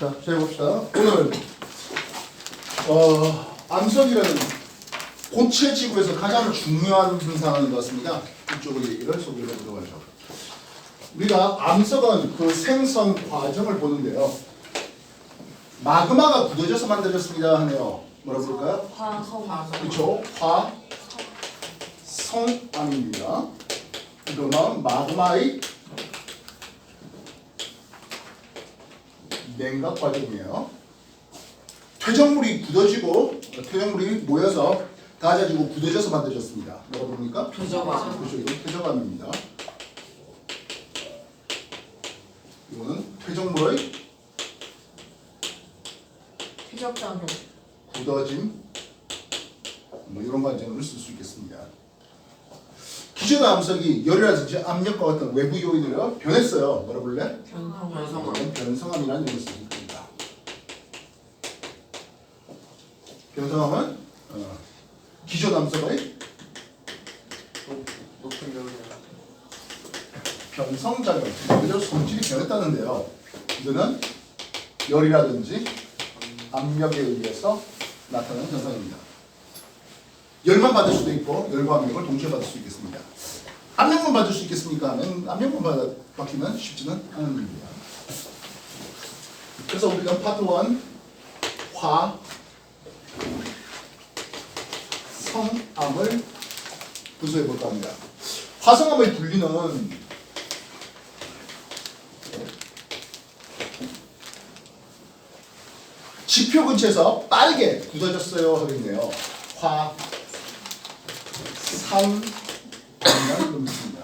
자, 잘 봅시다. 오늘 암석이라는 고체 지구에서 가장 중요한 분상인 것 같습니다. 이쪽을 얘기를 소개해 보도록 하죠. 우리가 암석은 그 생성 과정을 보는데요. 마그마가 굳어져서 만들어졌습니다 하네요. 뭐라 부를까요? 화성. 그렇죠. 화성암입니다. 이거는 마그마의 냉각 과정이에요. 퇴적물이 굳어지고 퇴적물이 모여서 다져지고 굳어져서 만들어졌습니다. 뭐라 부릅니까? 퇴적암. 그렇죠. 이건 퇴적암입니다. 이거는 퇴적물의 퇴적작용. 굳어짐 뭐 이런 관점을 쓸 수 있겠습니다. 기존의 암석이 열이라든지 압력과 같은 외부 요인으로 변했어요. 뭐라 불래? 변성암이라는 이름을 쓰고 있습니다. 변성암은 기존 암석의 높은 열이야. 변성작용, 그대로 성질이 변했다는데요. 이거는 열이라든지 압력에 의해서 나타나는 현상입니다. 열만 받을 수도 있고 열과 압력을 동시에 받을 수 있겠습니다. 압력만 받을 수 있겠습니까? 하면 압력만 받기는 쉽지는 않은 일입니다. 그래서 우리가 파트 1 화성암을 분석해 볼까 합니다. 화성암의 분리는 지표 근처에서 빠르게 굳어졌어요 하겠네요. 화산이라는 이름이 있습니다.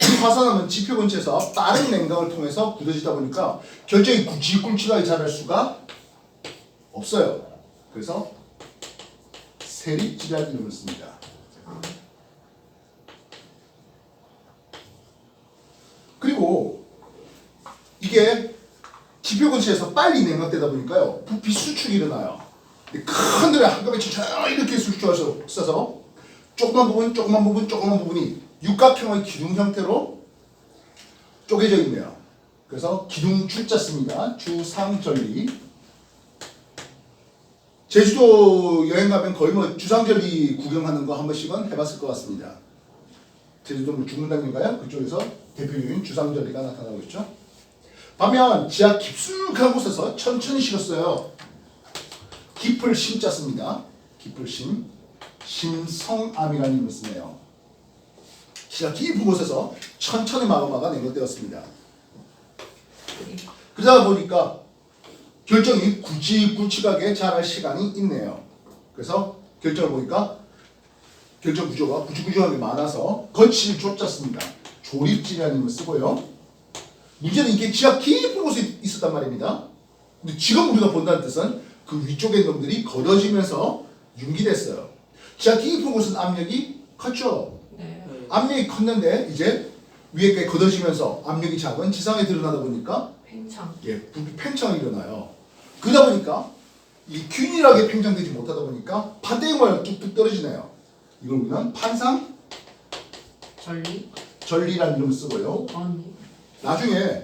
이 화산암은 지표 근처에서 빠른 냉각을 통해서 굳어지다 보니까 결정이 굵직굵직하게 자랄 수가 없어요. 그래서 세립지라는 이름을 씁니다. 그리고 이게 지표 근처에서 빨리 냉각되다 보니까요, 부피 수축이 일어나요. 큰 돌에 한꺼번에 천천히 이렇게 수축해서 조그만 부분이 육각형의 기둥 형태로 쪼개져 있네요. 그래서 기둥 주자 씁니다. 주상절리. 제주도 여행 가면 거의 뭐 주상절리 구경하는 거 한 번씩은 해봤을 것 같습니다. 제주도 뭐 중문당인가요? 그쪽에서 대표 요인 주상절리가 나타나고 있죠. 반면 지하 깊숙한 곳에서 천천히 식었어요. 깊을 심자 씁니다. 깊을 심, 심성암이라는 이름을 쓰네요. 지하 깊은 곳에서 천천히 마그마가 냉각되었습니다. 그러다 보니까 결정이 굵직굵직하게 자랄 시간이 있네요. 그래서 결정을 보니까 결정 구조가 굵직굵직하게 많아서 거칠 좁잡습니다. 조립지라는 이름을 쓰고요. 문제는 이게 지하 깊은 곳에 있었단 말입니다. 근데 지금 우리가 본다는 뜻은 그 위쪽에 있는 놈들이 걷어지면서 융기됐어요. 지하 깊은 곳은 압력이 컸죠. 네. 압력이 컸는데 이제 위에 걷어지면서 압력이 작은 지상에 드러나다 보니까 팽창. 부피 팽창이 일어나요. 그러다 보니까 이 균일하게 팽창되지 못하다 보니까 판때기 모양 뚝뚝 떨어지네요. 이걸 우리는 판상 전리라는 이름을 쓰고요. 언니. 나중에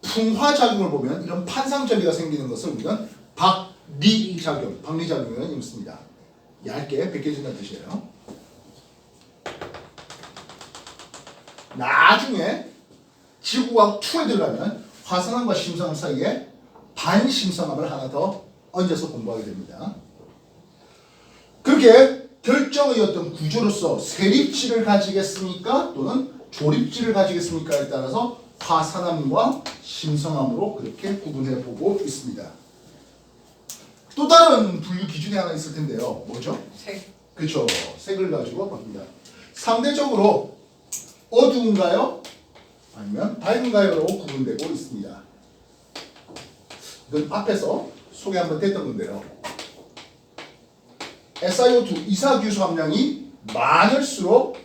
풍화작용을 보면 이런 판상전리가 생기는 것을 우리는 박리작용, 박리작용이라는 이름을 씁니다. 얇게 벗겨진다는 뜻이에요. 나중에 지구과학 2에 들어가면 화성암과 심성암 사이에 반심성암을 하나 더 얹어서 공부하게 됩니다. 그렇게 결정의 어떤 구조로서 세립지를 가지겠습니까? 또는 조립지를 가지겠습니까에 따라서 화산암과 심성암으로 그렇게 구분해 보고 있습니다. 또 다른 분류 기준이 하나 있을 텐데요. 뭐죠? 색. 그렇죠. 색을 가지고 바뀝니다. 상대적으로 어두운가요? 아니면 밝은가요?로 구분되고 있습니다. 이건 앞에서 소개 한번 됐던 건데요. SiO2 이산화탄소 함량이 많을수록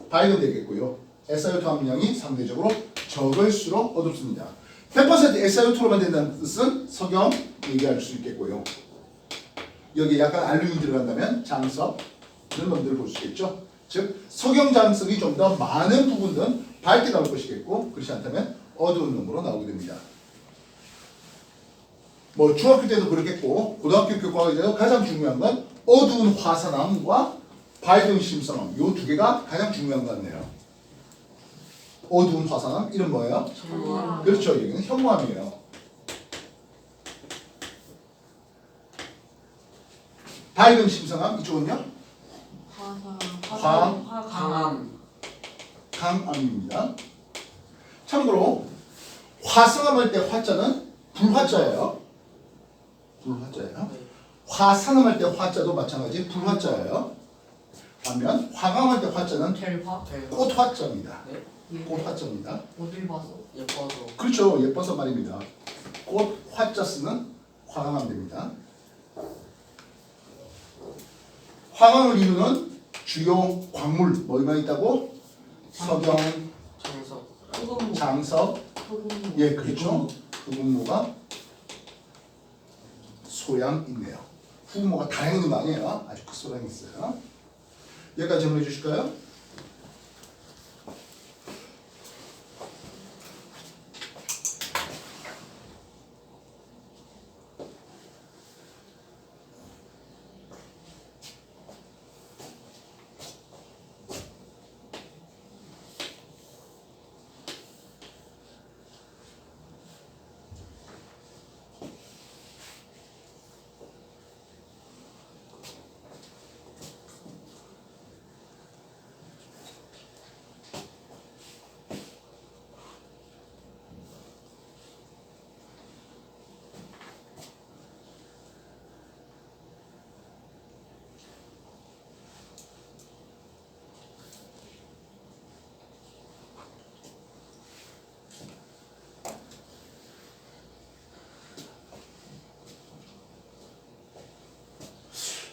밝은되겠고요. SiO2 함량이 상대적으로 적을수록 어둡습니다. 100% SiO2로만 된다는 뜻은 석영 얘기할 수 있겠고요. 여기에 약간 알루미늄이 들어간다면 장석 이런 놈들을 볼 수 있겠죠. 즉 석영 장석이 좀 더 많은 부분들은 밝게 나올 것이겠고 그렇지 않다면 어두운 놈으로 나오게 됩니다. 뭐 중학교 때도 그렇겠고 고등학교 교과에서 가장 중요한 건 어두운 화산암과 밝은 심성암 요 두 개가 가장 중요한 것 같네요. 어두운 화산암 이름 뭐예요? 현무암. 그렇죠. 여기는 현무암이에요. 밝은 심성암 이쪽은요? 강암. 강암입니다. 참고로 화성암 할 때 화자는 불화자예요. 불화자예요. 네. 화산암 할 때 화자도 마찬가지 불화자예요. 반면 화강암 할 때 화자는 델화. 꽃화자입니다. 네. 꽃화자입니다. 어딜 봐서? 예뻐서. 그렇죠. 예뻐서 말입니다. 꽃 화자 쓰는 화강암 됩니다. 화강을 이루는 주요 광물 뭐가 있다고? 석영, 장석. 흑음모. 장석, 흑음모. 예 그렇죠. 흑음모가 소양 있네요. 흑음모가 다량 있는 거 아니에요? 아주 큰 소량이 있어요. 여기까지 정리해 주실까요?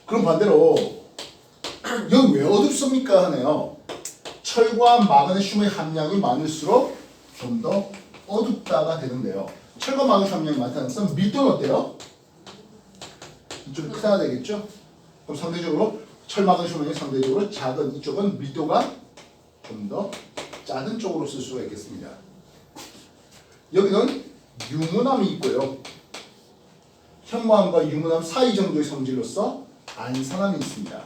그럼 반대로 여기 왜 어둡습니까 하네요. 철과 마그네슘의 함량이 많을수록 좀 더 어둡다가 되는데요. 철과 마그네슘 함량이 많다는 것은 밀도는 어때요? 이쪽이 크다 되겠죠? 그럼 상대적으로 철 마그네슘 함량이 상대적으로 작은 이쪽은 밀도가 좀 더 작은 쪽으로 쓸 수가 있겠습니다. 여기는 유문암이 있고요. 현무암과 유문암 사이 정도의 성질로서 안산암이 있습니다.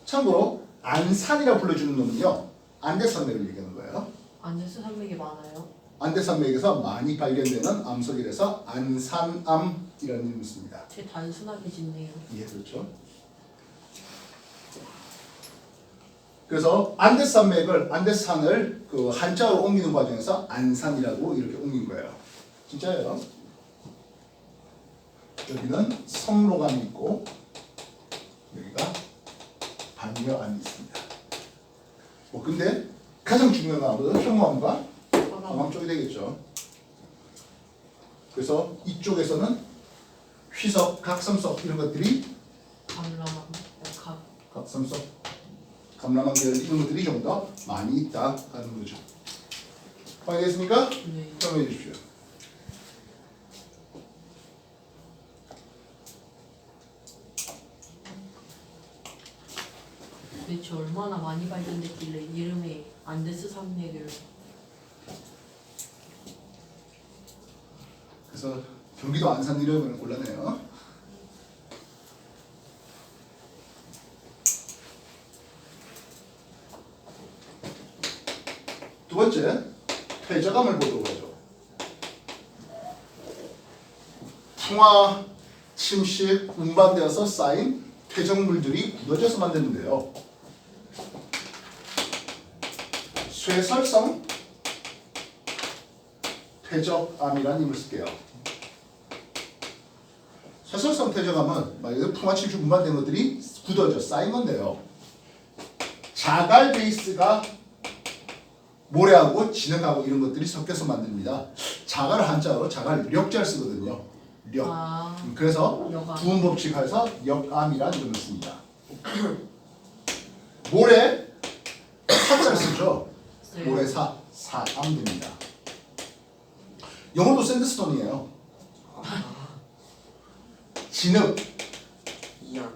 참고로 안산이라 불러주는 놈은요 안대산맥을 얘기하는 거예요. 안데스 산맥이 많아요. 안대산맥에서 많이 발견되는 암석이라서 안산암이라는 이름을 씁니다. 되게 단순하게 짓네요. 예, 그렇죠. 그래서 안대산맥을 안대산을 그 한자로 옮기는 과정에서 안산이라고 이렇게 옮긴 거예요. 진짜예요. 여기는 성로감이 있고 여기가 반려암이 있습니다. 뭐 근데 가장 중요한 건 아무래도 현무암과 암암 쪽이 되겠죠. 그래서 이쪽에서는 휘석, 각섬석 이런 것들이 감람암. 각. 각섬석, 감람암 계열 이런 것들이 좀 더 많이 있다 하는 거죠. 확인됐습니까? 네. 설명해 주십시오. 대체 얼마나 많이 발견됐길래 이름에 안데스 산맥을. 그래서 경기도 안산 이름을 골라내요. 두 번째, 퇴적암을 보도록 하죠. 풍화, 침식, 운반되어서 쌓인 퇴적물들이 굳어져서 만드는데요. 쇠설성 퇴적암이라는 이름을 쓸게요. 쇠설성 퇴적암은 말 그대로 풍화, 침식, 운반된 것들이 굳어져 쌓인 건데요. 자갈 베이스가 모래하고 진흙하고 이런 것들이 섞여서 만듭니다. 자갈을 한자로 자갈 력자를 쓰거든요. 력. 아. 그래서 역암. 부음 법칙에서 역암이라는 이름을 씁니다. 모래 사자를 쓰죠. 네. 모래사 사암됩니다. 영어도 샌드스톤이에요. 진흙 이양.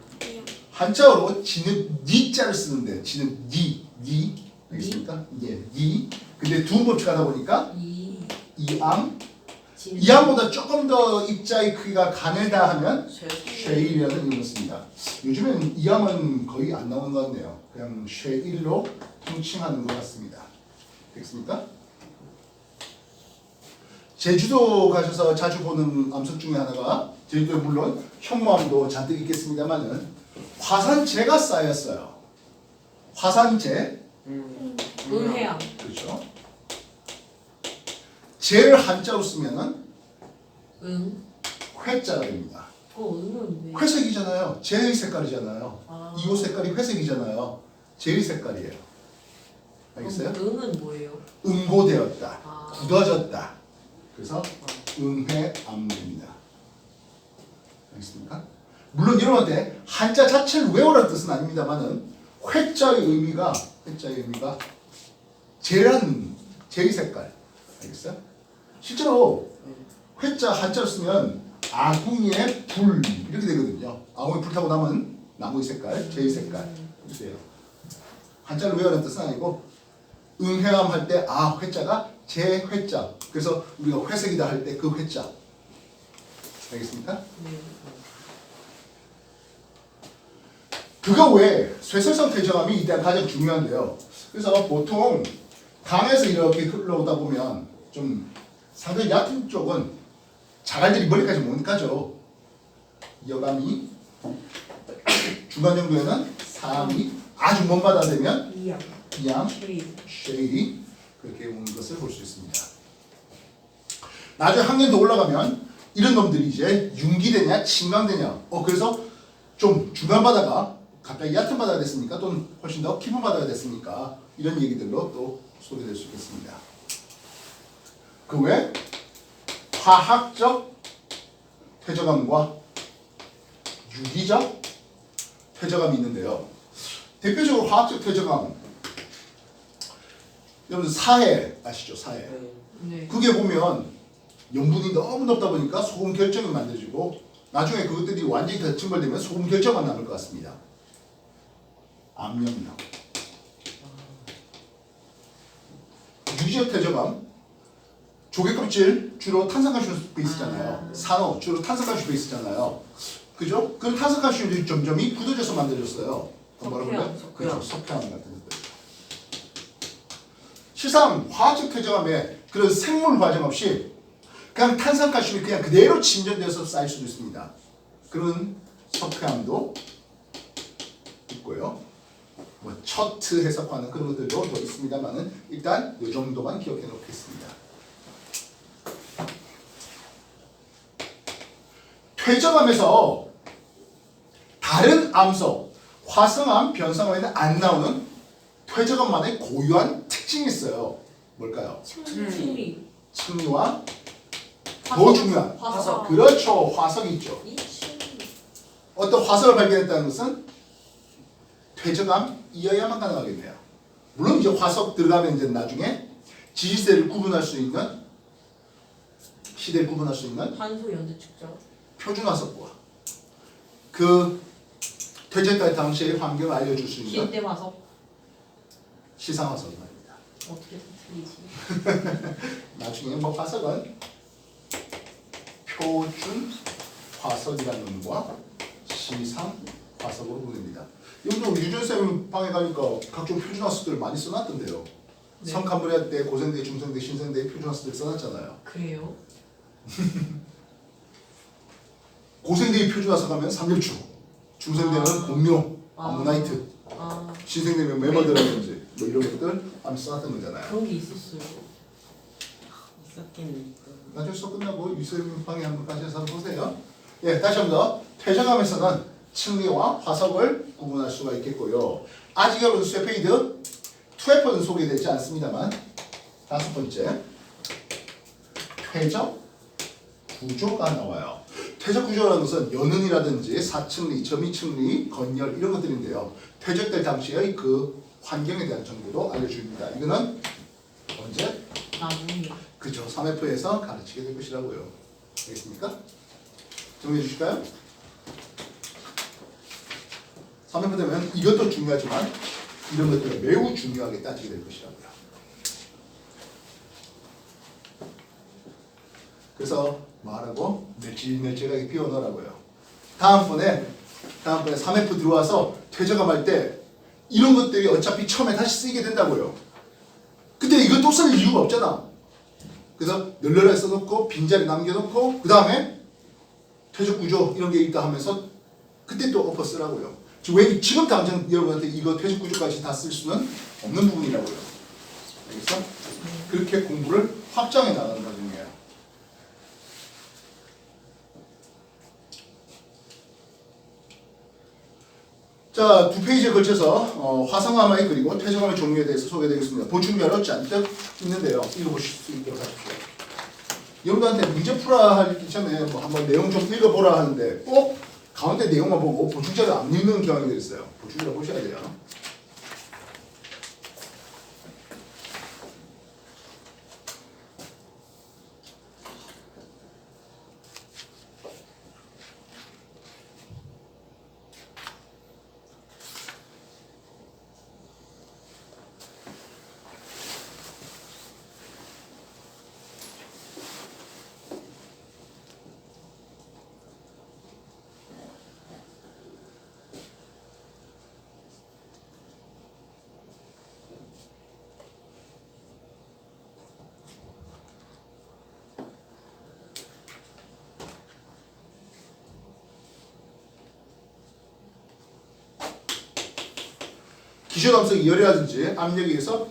한자어로 진흙 니자를 쓰는데 진흙 니 알겠습니까? 예, 니. 근데 두음 법칙 하다 보니까 이암 이항보다 조금 더 입자의 크기가 가늘다 하면 쉐일. 쉐일이라는 이름을 씁니다. 요즘엔 이항은 거의 안 나오는 것 같네요. 그냥 쉐일로 통칭하는 것 같습니다. 되겠습니까? 제주도 가셔서 자주 보는 암석 중에 하나가 제주도에 물론 현무암도 잔뜩 있겠습니다만은 화산재가 쌓였어요. 화산재, 은혜야. 그렇죠? 재를 한자로 쓰면은 응. 회자가 됩니다. 은은 왜? 회색이잖아요. 재의 색깔이잖아요. 아. 이 옷 색깔이 회색이잖아요. 재의 색깔이에요. 알겠어요? 은은 뭐예요? 응고되었다, 아. 굳어졌다. 그래서 은회암입니다. 알겠습니까? 물론 여러분한테 한자 자체를 외우라는 뜻은 아닙니다만은 회자의 의미가 재의 색깔. 알겠어요? 실제로 회자 한자로 쓰면 아궁이에 불 이렇게 되거든요. 아궁이에 불 타고 남은 나무의 색깔, 재의 색깔 이렇게 돼요. 한자를 외우라는 뜻은 아니고 응회암 할 때 회자가 재회자. 그래서 우리가 회색이다 할 때 그 회자. 알겠습니까? 네. 그거 외에 쇠설성 퇴적암이 이때 가장 중요한데요. 그래서 보통 강에서 이렇게 흘러오다 보면 좀 상당히 얕은 쪽은 자갈들이 머리까지 못 가죠. 여감이 중간 정도에는 3이 아주 먼 바다 되면 이양. 이양 쉐일. 쉐일이 그렇게 오는 것을 볼 수 있습니다. 나중에 학년 더 올라가면 이런 놈들이 이제 융기되냐 침강되냐. 그래서 좀 중간 바다가 갑자기 얕은 바다가 됐습니까? 또는 훨씬 더 깊은 바다가 됐습니까? 이런 얘기들로 또 소개될 수 있겠습니다. 그 외 화학적 퇴적암과 유기적 퇴적암이 있는데요. 대표적으로 화학적 퇴적암, 여러분 사해 아시죠? 사해. 네. 그게 보면 염분이 너무 높다 보니까 소금 결정이 만들어지고 나중에 그것들이 완전히 다 증발되면 소금 결정만 남을 것 같습니다. 암염이나 유기적 퇴적암, 조개 껍질 주로 탄산칼슘 베이스잖아요. 산호 주로 탄산칼슘 베이스잖아요. 그죠? 그 탄산칼슘들이 점점이 굳어져서 만들어졌어요. 석회암, 그렇죠. 석회암 같은 것들. 실상 화학적 퇴적암에 그런 생물 과정 없이 그냥 탄산칼슘이 그냥 그대로 침전돼서 쌓일 수도 있습니다. 그런 석회암도 있고요. 뭐 처트 해석하는 그런 것들도 더 있습니다만은 일단 이 정도만 기억해 놓겠습니다. 퇴적암에서 다른 암석, 화성암, 변성암에는 안 나오는 퇴적암만의 고유한 특징이 있어요. 뭘까요? 층리. 층리와 더 중요한 화석. 그렇죠. 화석이 있죠. 이 층리. 어떤 화석을 발견했다는 것은 퇴적암이어야만 가능하겠네요. 물론 이제 화석 들어가면 이제 나중에 지지세를 구분할 수 있는 시대를 구분할 수 있는 탄소 연대 측정. 표준 화석과 그 퇴적할 당시의 환경을 알려줄 수 있는 기대 화석. 시상 화석이 말입니다. 어떻게 틀리지? 나중에 뭐 화석은 표준 화석이라는 놈과 시상 화석으로 부릅니다. 여기도 유준쌤 방에 가니까 각종 표준 화석들을 많이 써놨던데요. 네. 성칸브레아 때 고생대, 중생대, 신생대 표준 화석들 써놨잖아요. 그래요? 고생대의 표준 화석 하면 삼엽초, 중생대는 공룡, 암모나이트, 신생대면 메머드라든지 뭐 이런 것들 한번 써놨던 거잖아요. 그런 게 있었어요. 있었긴 나중에 수업 끝나고 유쌤 방에 한번 가셔서 한번 보세요. 예, 다시 한 번 더. 퇴적암에서는 층리와 화석을 구분할 수가 있겠고요. 아직 여러분 쇠페이드 2F는 소개되지 않습니다만 다섯 번째 퇴적 구조가 나와요. 퇴적 구조라는 것은 연은이라든지 사층리, 점이층리, 건열 이런 것들인데요. 퇴적될 당시의 그 환경에 대한 정보도 알려줍니다. 이거는 언제? 나중에. 그죠. 3F에서 가르치게 될 것이라고요. 알겠습니까? 정리해 주실까요? 3F 되면 이것도 중요하지만 이런 것들을 매우 중요하게 따지게 될 것이라고요. 그래서 말하고 멸질멸질하게 비워넣으라고요. 다음번에 3F 들어와서 퇴적함할 때 이런 것들이 어차피 처음에 다시 쓰이게 된다고요. 근데 이거 또 쓸 이유가 없잖아. 그래서 널널하게 써놓고 빈자리 남겨놓고 그 다음에 퇴적 구조 이런 게 있다 하면서 그때 또 엎어 쓰라고요. 지금 당장 여러분한테 이거 퇴적 구조까지 다 쓸 수는 없는 부분이라고요. 알겠어? 그렇게 공부를 확장해 나가는 과정이에요. 자, 2페이지에 걸쳐서 화성암의 그리고 퇴적암의 종류에 대해서 소개되겠습니다. 보충자료 잔뜩 있는데요. 읽어보실 수 있도록 하십시오. 여러분한테 문제 풀어야 하기 전에 뭐 한번 내용 좀 읽어보라 하는데 꼭 가운데 내용만 보고 보충자료 안 읽는 경향이 있어요. 보충자료 보셔야 돼요. 기존암석이 열이라든지 압력에 의해서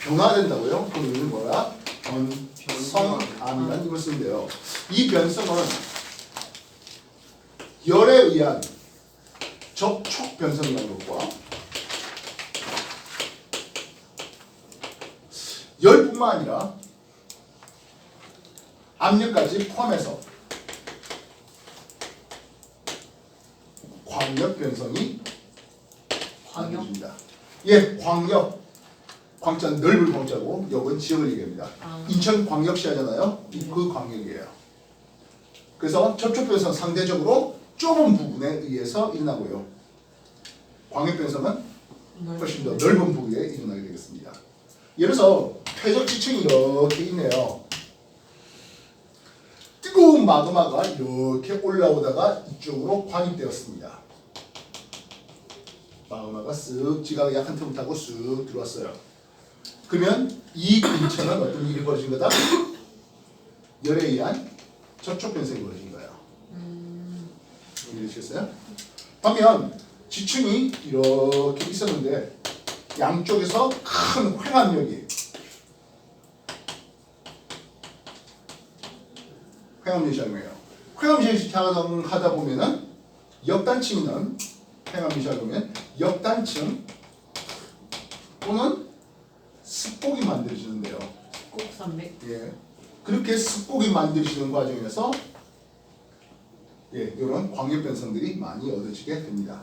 변화된다고요? 그럼 이는 뭐야? 변성암이라는 이걸 쓰는데요. 이 변성은 열에 의한 접촉 변성이라는 것과 열뿐만 아니라 압력까지 포함해서 광역 변성이 광역입니다. 예, 광역. 광자는 넓은 광자고 역은 지역을 얘기합니다. 인천광역시 하잖아요. 그 광역이에요. 그래서 접촉 변성 상대적으로 좁은 부분에 의해서 일어나고요. 광역 변성은 훨씬 더 넓은 부위에 일어나게 되겠습니다. 예를 들어서 퇴적 지층이 이렇게 있네요. 뜨거운 마그마가 이렇게 올라오다가 이쪽으로 관입되었습니다. 마그마가 쓱 지각이 약한 틈을 타고 쓱 들어왔어요. 그러면 이 근처는 어떤 일이 벌어진 거다? 열에 의한 접촉 변성이 벌어진 거예요. 이해되시겠어요? 반면 지층이 이렇게 있었는데 양쪽에서 큰 횡압력이 작용해요. 횡압력이 작용하다 보면은 역단층이는 횡압력이 작용하면 역단층 또는 습곡이 만들어지는데요. 습곡산맥. 예, 그렇게 습곡이 만들어지는 과정에서 이런 광역 변성들이 많이 얻어지게 됩니다.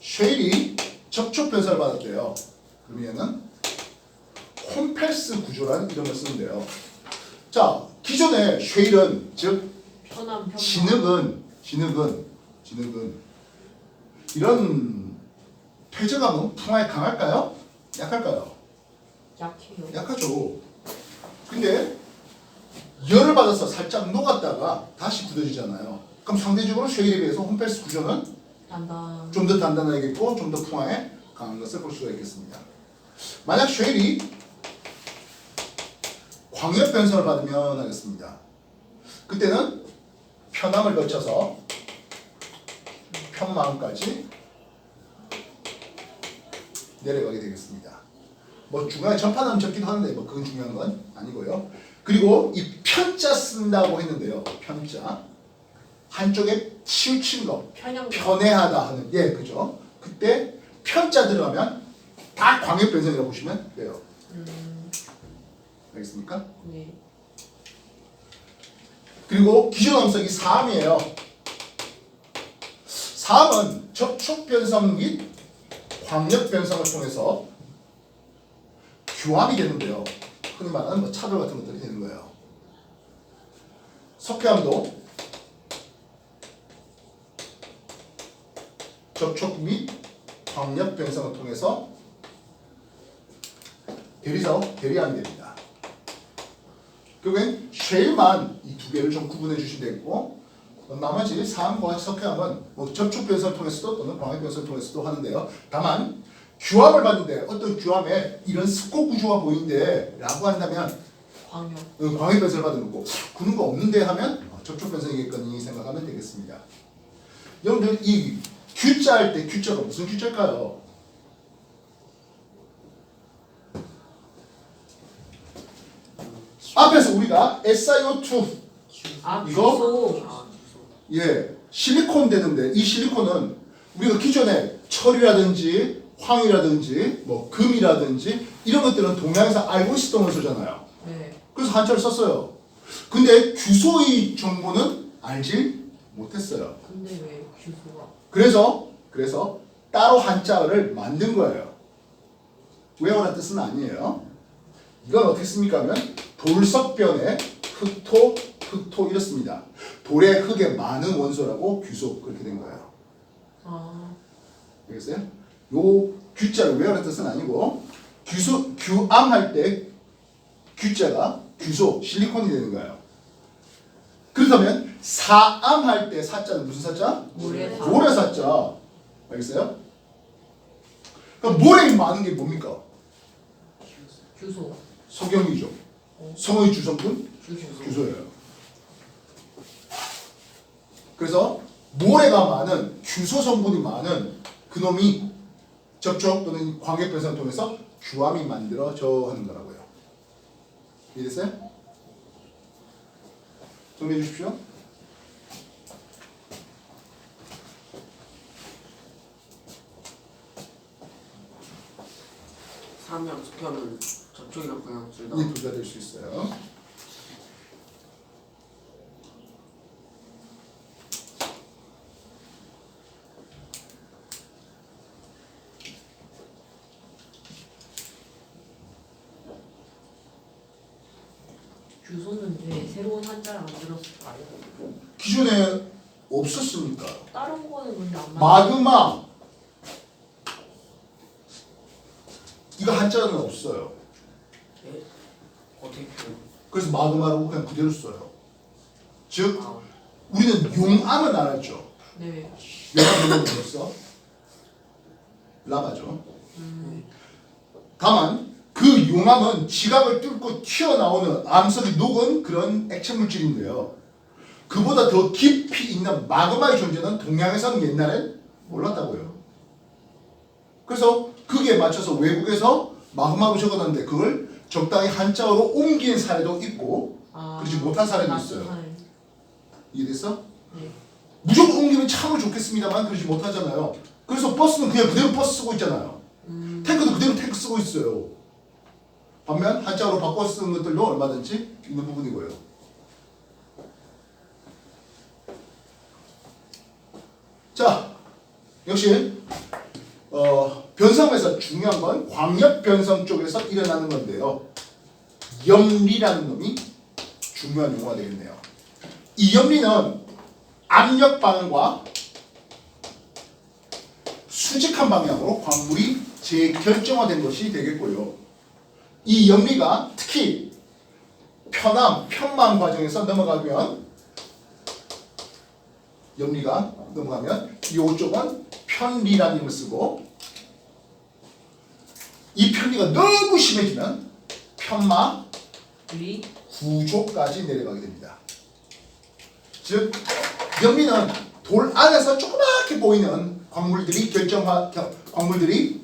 쉐일이 접촉 변성을 받았대요. 그러면은 홈펠스 구조라는 이름을 쓰는데요. 자, 기존에 쉐일은 즉 진흙은 이런 퇴적암은 풍화에 강할까요? 약할까요? 약해요. 약하죠. 근데 열을 받아서 살짝 녹았다가 다시 굳어지잖아요. 그럼 상대적으로 쉐일에 비해서 홈펠스 구조는 좀 더 단단하겠고 좀 더 풍화에 강한 것을 볼 수가 있겠습니다. 만약 쉐일이 광역 변성을 받으면 하겠습니다. 그때는 편암을 거쳐서 편마음까지 내려가게 되겠습니다. 뭐 중간에 전파는 적기도 하는데 뭐 그건 중요한 건 아니고요. 그리고 이 편자 쓴다고 했는데요. 편자 한쪽에 치우친 거 편애하다 하는 그죠? 그때 편자 들어가면 다 광역 변성이라고 보시면 돼요. 알겠습니까? 네. 그리고 기존 암석이 4암이에요. 4암은 접촉 변성 및 광역 변성을 통해서 규암이 되는데요. 흔히 말하는 뭐 차돌 같은 것들이 되는 거예요. 석회암도 접촉 및 광역 변성을 통해서 대리항이 됩니다. 결국엔 쉘만 이 두 개를 좀 구분해 주시면 되겠고 나머지 사항과 석회암은 뭐 접촉 변성을 통해서도 또는 광역 변성을 통해서도 하는데요. 다만 규함을 봤는데 어떤 규함에 이런 습곡 구조가 보이는데 라고 한다면 광역. 광역 변성을 받은 거고 그런 거 없는데 하면 접촉 변성이겠거니 생각하면 되겠습니다. 여러분들 이 Q자 할 때 Q자가 무슨 Q자일까요? 앞에서 우리가 SiO2 아 이거? 주소. 아 주소. 예 실리콘 되는데 이 실리콘은 우리가 기존에 철이라든지 황이라든지 뭐 금이라든지 이런 것들은 동양에서 알고 있었던 원소잖아요. 네. 그래서 한자를 썼어요. 근데 규소의 정보는 알지 못했어요. 근데 왜 주소가? 그래서 따로 한자를 만든 거예요. 외워라 뜻은 아니에요. 이건 어떻게 씁니까 하면 돌석변에 흑토 이렇습니다. 돌에 흙에 많은 원소라고 규소 그렇게 된 거예요. 아 알겠어요? 요 규자를 외워라 뜻은 아니고 규암할 때 규자가 규소 실리콘이 되는 거예요. 그렇다면 사암할 때 사자는 무슨 사자? 모래사. 모래사자. 알겠어요? 그럼 모래에 많은 게 뭡니까? 주소. 석영이죠. 성의 주성분 주소. 규소예요. 그래서 모래가 많은 규소 성분이 많은 그놈이 접촉 또는 광역 변성을 통해서 규암이 만들어져 하는 거라고요. 이해됐어요? 정리해 주십시오. 사람이랑 석회암은 접촉이랑 그냥 둘 다. 이 둘 다 될 수 있어요. 주소는 왜 새로운 한자를 만들었을까요? 기존에 없었으니까. 다른 거는 근데 안 마그마 이거 한자는 없어요. 예? 어떻게 표현? 그래서 마그마라고 그냥 그대로 써요. 즉 아 우리는 용암은 알았죠. 네. 용암은 뭐였어? 라바죠. 다만 그 용암은 지각을 뚫고 튀어나오는 암석이 녹은 그런 액체 물질인데요. 그보다 더 깊이 있는 마그마의 존재는 동양에서는 옛날엔 몰랐다고요. 그래서 그게 맞춰서 외국에서 마그마로 적어놨는데 그걸 적당히 한자어로 옮긴 사례도 있고 그러지 못한 사례도 있어요. 나중에. 이해됐어? 네. 무조건 옮기면 참으로 좋겠습니다만 그러지 못하잖아요. 그래서 버스는 그냥 그대로 버스 쓰고 있잖아요. 탱크도 그대로 탱크 쓰고 있어요. 반면 한자어로 바꿔 쓰는 것들도 얼마든지 있는 부분이고요. 자, 역시 변성에서 중요한 건 광역 변성 쪽에서 일어나는 건데요. 염리라는 놈이 중요한 용어가 되겠네요. 이 염리는 압력 방향과 수직한 방향으로 광물이 재결정화된 것이 되겠고요. 이 염리가 특히 편망 과정에서 넘어가면 염리가 넘어가면 이쪽은 편리라는 힘을 쓰고 이 편리가 너무 심해지면 편마 리. 구조까지 내려가게 됩니다. 즉 염리는 돌 안에서 조그맣게 보이는 광물들이 광물들이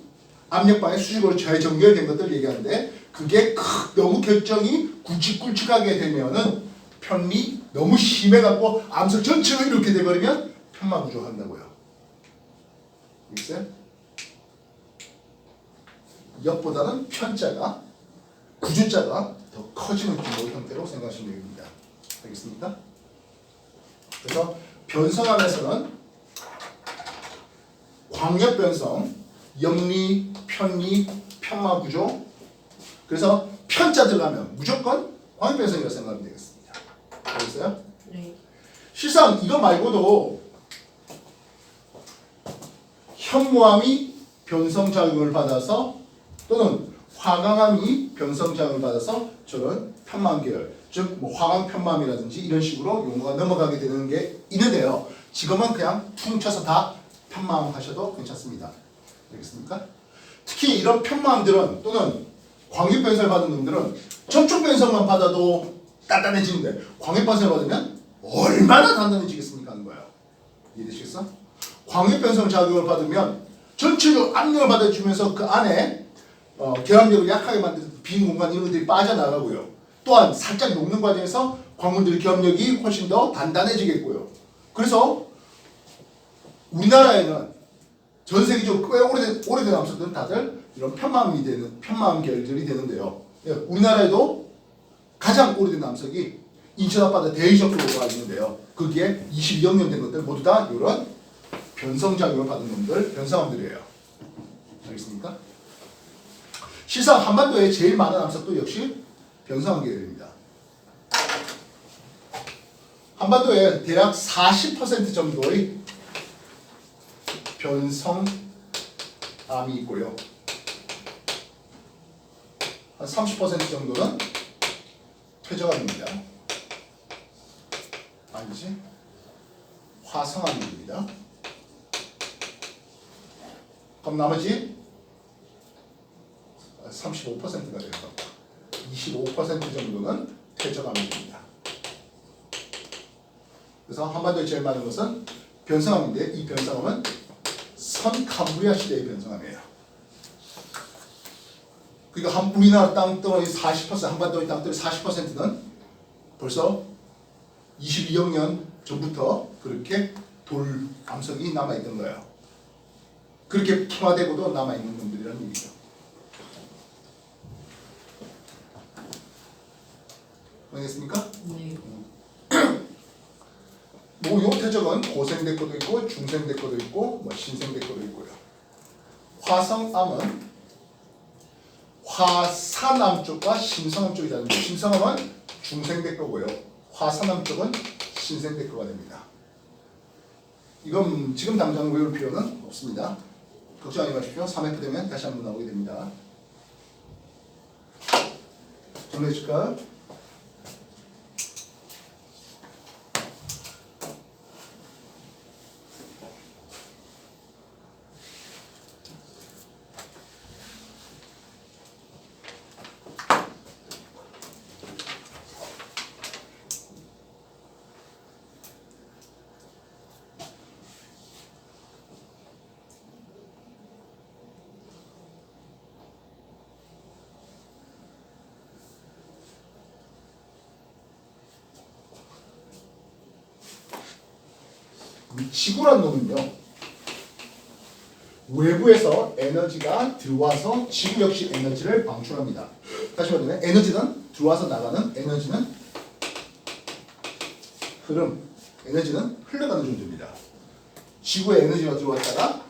압력방에 수직으로 재정렬된 것들 얘기하는데 그게 너무 결정이 굵직굵직하게 되면은 편리 너무 심해갖고 암석 전체가 이렇게 돼버리면 편마 구조한다고요. 알겠어요? 역보다는 편자가 구조자가 더 커지는 규모 형태로 생각하시면 됩니다. 알겠습니까? 그래서 변성함에서는 광역 변성, 염리, 편리, 편마 구조. 그래서 편자 들어가면 무조건 광역 변성이라고 생각하면 되겠습니다. 알겠어요? 네. 실상 이거 말고도 현무암이 변성 작용을 받아서 또는 화강암이 변성장을 받아서 저런 편마암 계열, 즉 뭐 화강 편마암이라든지 이런 식으로 용어가 넘어가게 되는 게 있는데요. 지금은 그냥 퉁쳐서 다 편마암 하셔도 괜찮습니다. 알겠습니까? 특히 이런 편마암들은 또는 광역 변성을 받은 놈들은 접촉 변성만 받아도 단단해지는데 광역 변성을 받으면 얼마나 단단해지겠습니까 하는 거예요. 이해되시겠어? 광역 변성 작용을 받으면 전체적으로 압력을 받아주면서 그 안에 결합력을 약하게 만드는 빈 공간 이런 것들이 빠져나가고요. 또한 살짝 녹는 과정에서 광물들의 결합력이 훨씬 더 단단해지겠고요. 그래서 우리나라에는 전 세계적으로 꽤 오래된 암석들은 다들 이런 편마암 계열들이 되는데요. 우리나라에도 가장 오래된 암석이 인천 앞바다 대이적도가 있는데요. 거기에 22억 년 된 것들 모두 다 이런 변성작용을 받은 놈들, 변성암들이에요. 알겠습니까? 실상 한반도에 제일 많은 암석도 역시 변성암 계열입니다. 한반도에 대략 40% 정도의 변성암이 있고요. 한 30% 정도는 퇴적암입니다. 아니지? 화성암입니다. 그럼 나머지 35%가 돼요. 25% 정도는 퇴적암입니다. 그래서 한반도에 제일 많은 것은 변성암인데 이 변성암은 선캄브리아 시대의 변성암이에요. 그러니까 우리나라 땅덩어리 40%, 한반도의 땅덩어리 40%는 벌써 22억 년 전부터 그렇게 돌 암석이 남아있던 거예요. 그렇게 킹화되고도 남아있는 놈들이라는 얘기죠. 알겠습니까? 네. 뭐 요 퇴적은 고생될 것도 있고 중생될 것도 있고 뭐 신생될 것도 있고요. 화성암은 화산암 쪽과 신성암 쪽이 다른데 신성암은 중생될 거고요. 화산암 쪽은 신생될 거가 됩니다. 이건 지금 당장 외울 필요는 없습니다. 걱정하지 마십시오. 3F 되면 다시 한번 나오게 됩니다. 정리해 줄까요? 지구란 놈은요, 외부에서 에너지가 들어와서 지구 역시 에너지를 방출합니다. 다시 말하면 에너지는 들어와서 나가는, 에너지는 흐름, 에너지는 흘러가는 존재입니다. 지구에 에너지가 들어왔다가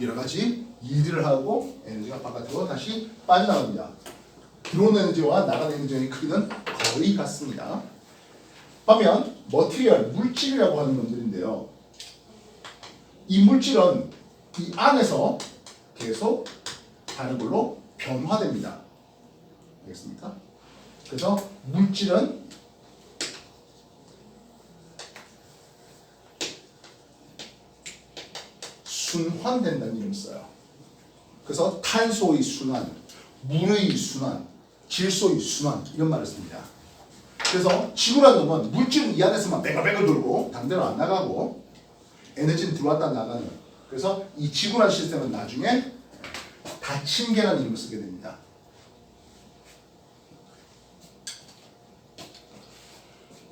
여러 가지 일들을 하고 에너지가 바깥으로 다시 빠져나갑니다. 들어오는 에너지와 나가는 에너지의 크기는 거의 같습니다. 반면 머티리얼, 물질이라고 하는 놈들인데요. 이 물질은 이 안에서 계속 다른 걸로 변화됩니다. 알겠습니까? 그래서 물질은 순환된다는 이름을 써요. 그래서 탄소의 순환, 물의 순환, 질소의 순환 이런 말을 씁니다. 그래서 지구라는 건 물질은 이 안에서만 뱅글뱅글 돌고 반대로 안 나가고 에너지는 들어왔다 나가는, 그래서 이 지구라는 시스템은 나중에 다침계라는 이름을 쓰게 됩니다.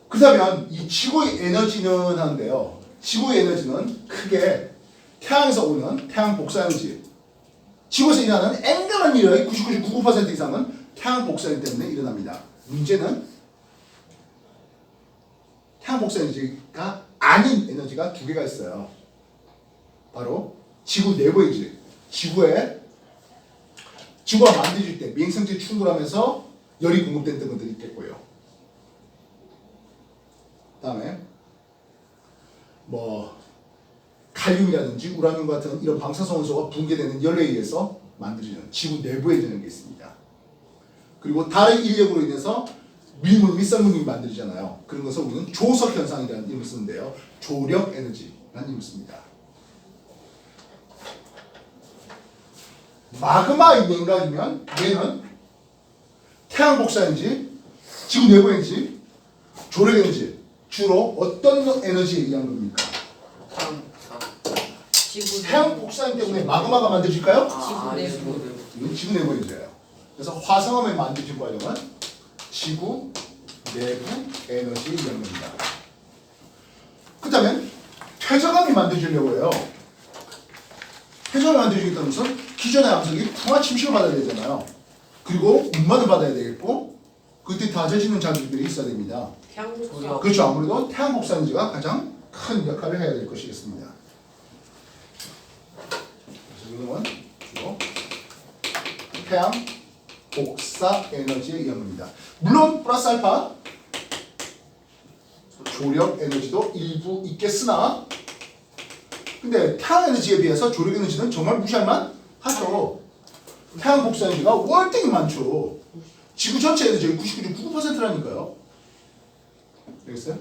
그렇다면 이 지구의 에너지는 하는데요. 지구의 에너지는 크게 태양에서 오는 태양 복사 에너지, 지구에서 일어나는 엔간한 일의 99.99% 이상은 태양 복사 에너지 때문에 일어납니다. 문제는 태양 복사 에너지가 아닌 에너지가 두 개가 있어요. 바로 지구 내부 에너지, 지구가 만들어질 때 미행성질이 충돌하면서 열이 공급되는 것들이 있겠고요. 다음에 뭐 칼륨이라든지 우라늄 같은 이런 방사성 원소가 붕괴되는 열에 의해서 만들어지는 지구 내부에 되는 게 있습니다. 그리고 다른 인력으로 인해서 밀물 및 썰물이 만들어지잖아요. 그런 것을 우리는 조석 현상이라는 이름을 쓰는데요. 조력 에너지라는 이름을 씁니다. 마그마의 냉각이면 얘는 태양 복사 에너지, 지구 내부 에너지, 조력 에너지 주로 어떤 에너지에 의한 겁니까? 지구 태양 복사이기 때문에 마그마가 만들어질까요? 지구 내부. 지구 내부. 이건 지구 내부 에너지예요. 그래서 화성암에 만들어진 과정은 지구 내부 에너지에 의한 겁니다. 그 다음에 퇴적암이 만들어지려고 해요. 퇴적암이 만들어지겠다는 것은 기존의 암석이 풍화 침식을 받아야 되잖아요. 그리고 운반을 받아야 되겠고 그때 다져지는 자기들이 있어야 됩니다. 태양 복사. 그렇죠. 아무래도 태양 복사 에너지가 가장 큰 역할을 해야 될 것이겠습니다. 그래서 이놈은 주로 태양 복사 에너지에 의한 겁니다. 물론 플러스 알파 조력 에너지도 일부 있겠으나 근데 태양 에너지에 비해서 조력 에너지는 정말 무시할만 하죠. 태양 복사 에너지가 월등히 많죠. 지구 전체 에너지의 99.99%라니까요. 알겠어요?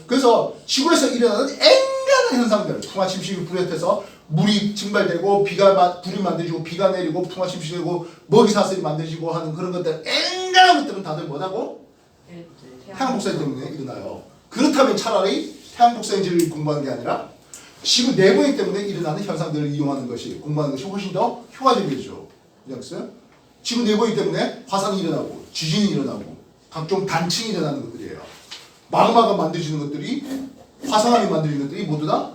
그래서 지구에서 일어나는 앵간한 현상들, 풍화 침식을 비롯해서 물이 증발되고 불이 만들어지고 비가 내리고 풍화 침식되고 먹이 사슬이 만들어지고 하는 그런 것들 앵간한 것들은 다들 뭐라고? 태양 복사 때문에 일어나요. 그렇다면 차라리 태양 복사 에너지를 공부하는 게 아니라 지구 내부이기 때문에 일어나는 현상들을 이용하는 것이 공부하는 것이 훨씬 더 효과적이죠. 알겠어요? 지구 내부이기 때문에 화산이 일어나고 지진이 일어나고 각종 단층이 일어나는 것들이에요. 마그마가 만들어지는 것들이 화산암이 만들어지는 것들이 모두 다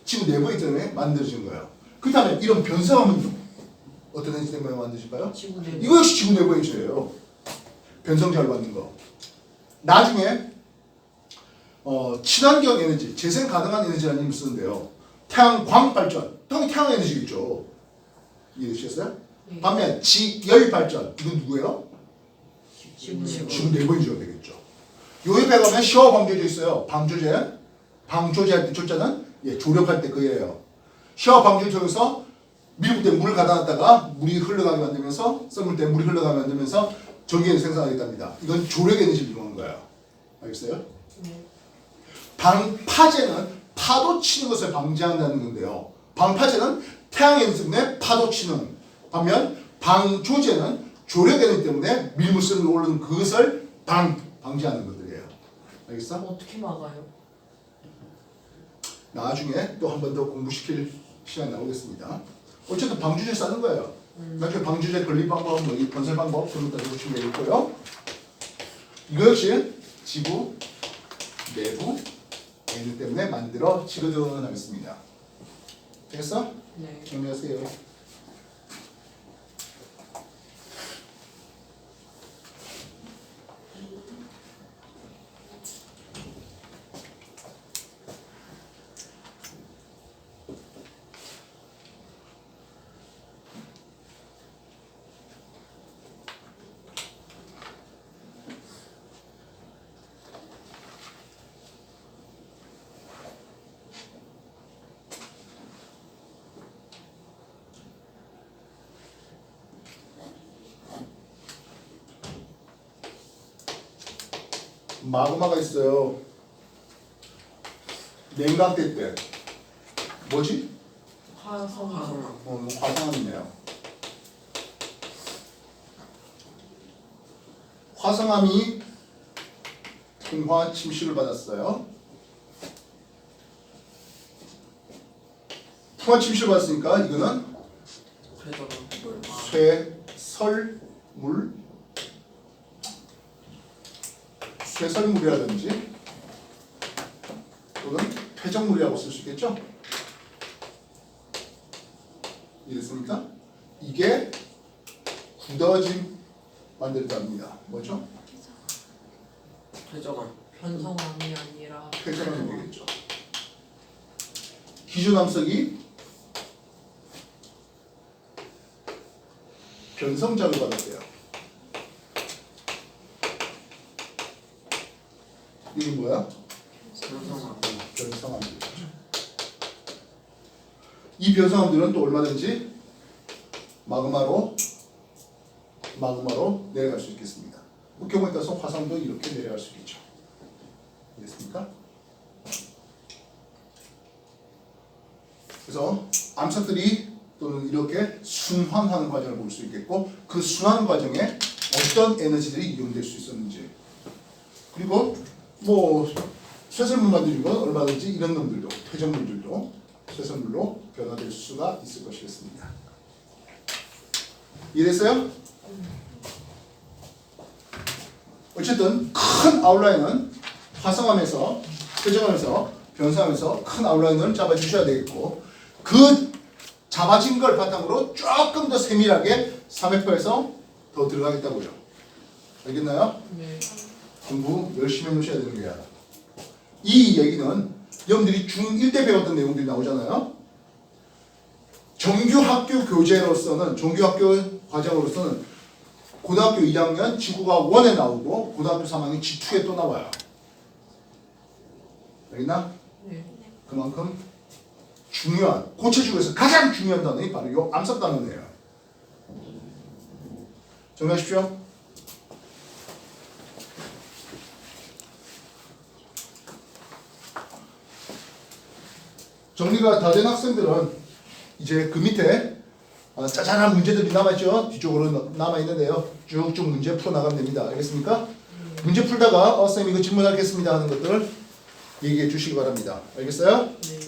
지구 내부이기 때문에 만들어지는 거예요. 그렇다면 이런 변성암은 어떤 에너지 때문에 만들어질까요? 지구 내부. 이거 역시 지구 내부 에너지예요. 변성 잘 받는 거. 나중에 친환경 에너지, 재생 가능한 에너지라는 이름을 쓰는데요. 태양광 발전, 태양 에너지겠죠. 이해되시겠어요? 네. 반면 지열 발전, 이건 누구예요? 지구 내부. 지구 내부 에너지가 되겠죠. 요 옆에 가면 샤워 방조제 있어요. 방조제. 방조제할 때 조자는 조력할 때 그예요. 샤워 방조제 통해서 밀물 때 물을 가다 놨다가 물이 흘러가게 만들면서 썰물 때 물이 흘러가게 만들면서 전기를 생산하겠답니다. 이건 조력 에너지를 이용한 거예요. 알겠어요? 네. 방파제는 파도 치는 것을 방지한다는 건데요. 방파제는 태양 에너지 때문에 파도 치는 반면 방조제는 조력 에너지 때문에 밀물선을 오르는 그것을 방지하는 것들이에요. 알겠어? 어떻게 막아요? 나중에 또 한 번 더 공부시킬 시간이 나오겠습니다. 어쨌든 방주제 쓰는 거예요. 나중에 방주제 건립 방법, 뭐 건설 방법 그런 것도 보시면 되겠고요. 이거 역시 지구 내부 에너지 때문에 만들어지거든 하겠습니다. 되겠어? 네. 정리하세요. 마그마가 있어요. 냉각될 때 뭐지? 화성. 화성암이네요. 화성암이 풍화 침식을 받았어요. 풍화 침식을 받았으니까 이거는 쇠설물 쇠설물이라든지 또는 폐적물이라고 쓸 수 있겠죠? 이랬습니까? 이게 굳어짐 만들어갑니다. 뭐죠? 퇴적암. 변성암이 아니라 폐적암이 되겠죠. 기존 암석이 변성작을 받았대요. 이게 뭐야? 변성암. 변성암들. 이 변성암들은 또 얼마든지 마그마로 내려갈 수 있겠습니다. 그 경우에 따라서 화성도 이렇게 내려갈 수 있겠죠. 알겠습니까? 그래서 암석들이 또는 이렇게 순환하는 과정을 볼 수 있겠고 그 순환 과정에 어떤 에너지들이 이용될 수 있었는지 그리고 뭐 쇠설물 만드는 건 얼마든지 이런 놈들도 퇴적물들도 쇠설물로 변화될 수가 있을 것이겠습니다. 이해됐어요? 어쨌든 큰 아웃라인은 화성하면서 퇴적하면서 변성하면서 큰 아웃라인을 잡아주셔야 되겠고 그 잡아진 걸 바탕으로 조금 더 세밀하게 3회퍼에서 더 들어가겠다고요. 알겠나요? 네. 공부 열심히 해놓으셔야 되는 거야. 이 얘기는 여러분들이 중1 때 배웠던 내용들이 나오잖아요. 정규학교 교재로서는 정규학교 과정으로서는 고등학교 2학년 지구가 1에 나오고 고등학교 3학년 G2에 또 나와요. 알겠나? 네. 그만큼 중요한 고체 중에서 가장 중요한 단어이 바로 이 암석 단어네요. 정리하십시오. 정리가 다 된 학생들은 이제 그 밑에 짜잘한 문제들이 남아있죠. 뒤쪽으로 남아있는데요. 쭉쭉 문제 풀어나가면 됩니다. 알겠습니까? 문제 풀다가 쌤 이거 질문하겠습니다 하는 것들을 얘기해 주시기 바랍니다. 알겠어요? 네.